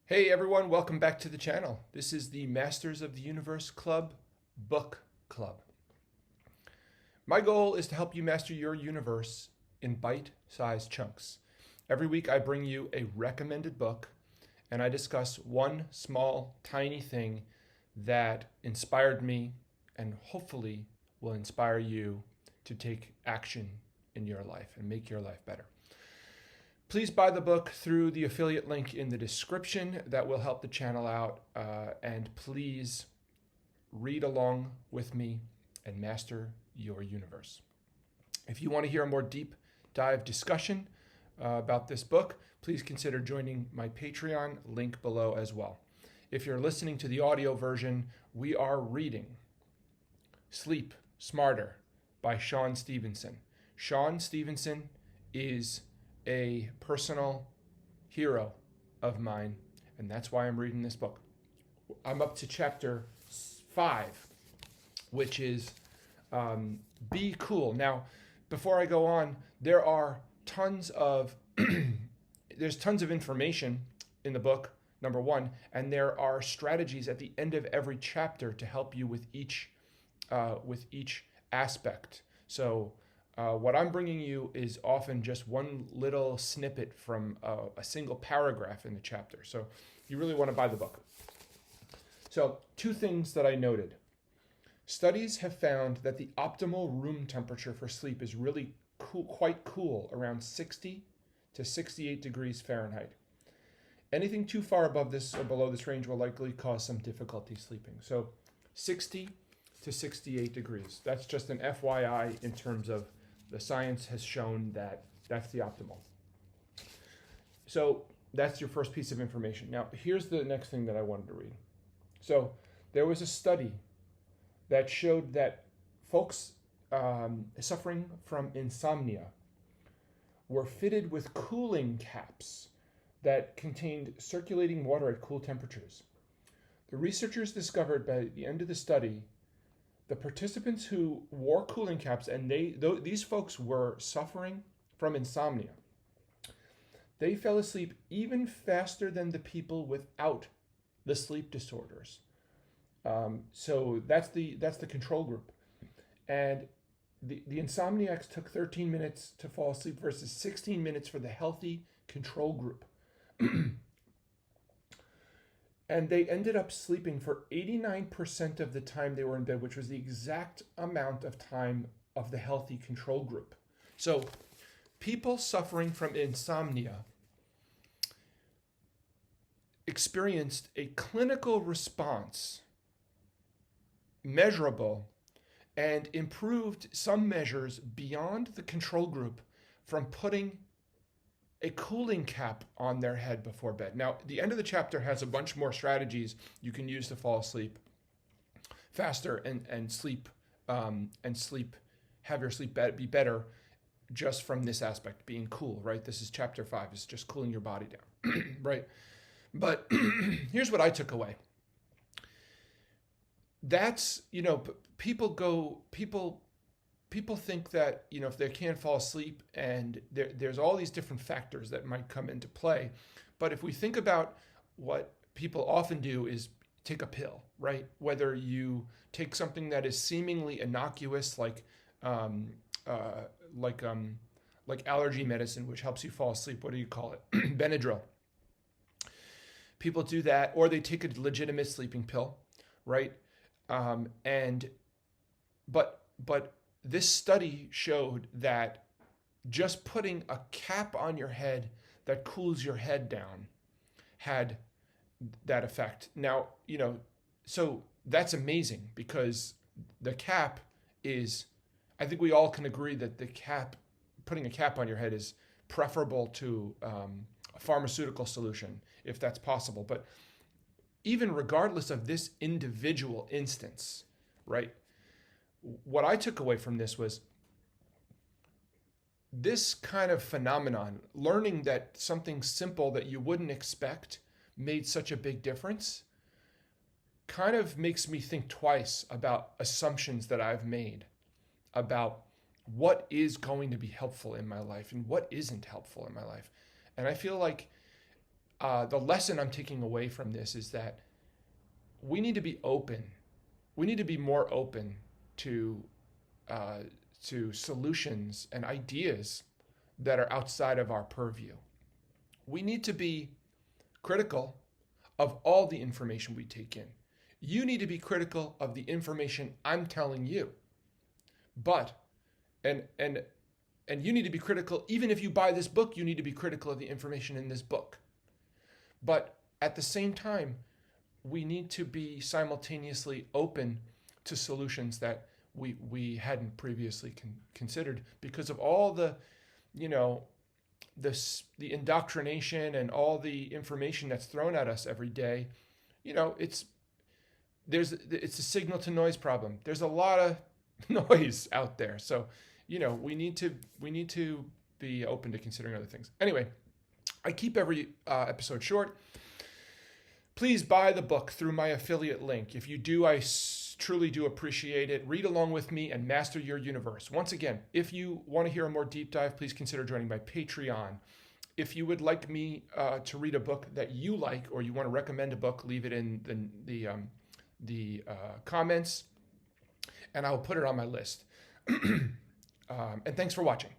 Hey everyone, welcome back to the channel. This is the Masters of the Universe Club Book Club. My goal is to help you master your universe in bite-sized chunks. Every week I bring you a recommended book and I discuss one small, tiny thing that inspired me and hopefully will inspire you to take action in your life and make your life better. Please buy the book through the affiliate link in the description. That will help the channel out. And please read along with me and master your universe. If you want to hear a more deep dive discussion about this book, please consider joining my Patreon, link below as well. If you're listening to the audio version, we are reading Sleep Smarter by Shawn Stevenson. Shawn Stevenson is a personal hero of mine, and that's why I'm reading this book. I'm up to chapter 5, which is Be Cool. Now, before I go on, there are tons of there's tons of information in the book, number one, and there are strategies at the end of every chapter to help you with each aspect. So what I'm bringing you is often just one little snippet from a single paragraph in the chapter. So you really want to buy the book. So 2 things that I noted. Studies have found that the optimal room temperature for sleep is really cool, quite cool, around 60 to 68 degrees Fahrenheit. Anything too far above this or below this range will likely cause some difficulty sleeping. So 60 to 68 degrees. That's just an FYI in terms of the science has shown that that's the optimal. So that's your first piece of information. Now, here's the next thing that I wanted to read. So there was a study that showed that folks suffering from insomnia were fitted with cooling caps that contained circulating water at cool temperatures. The researchers discovered by the end of the study the participants who wore cooling caps, and these folks were suffering from insomnia, they fell asleep even faster than the people without the sleep disorders. So that's the control group. And the insomniacs took 13 minutes to fall asleep versus 16 minutes for the healthy control group. And they ended up sleeping for 89% of the time they were in bed, which was the exact amount of time of the healthy control group. So people suffering from insomnia experienced a clinical response, measurable, and improved some measures beyond the control group from putting a cooling cap on their head before bed. Now, the end of the chapter has a bunch more strategies you can use to fall asleep faster and sleep, have your sleep be better just from this aspect, being cool, right? This is chapter 5, it's just cooling your body down, right? But here's what I took away. That's, people think that, if they can't fall asleep, and there's all these different factors that might come into play. But if we think about what people often do is take a pill, right? Whether you take something that is seemingly innocuous, like allergy medicine, which helps you fall asleep. What do you call it? Benadryl. People do that, or they take a legitimate sleeping pill, right? But this study showed that just putting a cap on your head that cools your head down had that effect. Now, so that's amazing, because the cap is, I think we all can agree that putting a cap on your head is preferable to a pharmaceutical solution, if that's possible. But even regardless of this individual instance, right? What I took away from this was this kind of phenomenon, learning that something simple that you wouldn't expect made such a big difference, kind of makes me think twice about assumptions that I've made about what is going to be helpful in my life and what isn't helpful in my life. And I feel like the lesson I'm taking away from this is that we need to be open. We need to be more open to solutions and ideas that are outside of our purview. We need to be critical of all the information we take in. You need to be critical of the information I'm telling you. But and you need to be critical, even if you buy this book, you need to be critical of the information in this book. But at the same time, we need to be simultaneously open to solutions that we hadn't previously considered because of all the, the indoctrination and all the information that's thrown at us every day. It's a signal to noise problem. There's a lot of noise out there. So, we need to be open to considering other things. Anyway, I keep every episode short. Please buy the book through my affiliate link. If you do, I truly do appreciate it. Read along with me and master your universe. Once again, if you want to hear a more deep dive, please consider joining my Patreon. If you would like me to read a book that you like, or you want to recommend a book, leave it in the comments, and I'll put it on my list. And thanks for watching.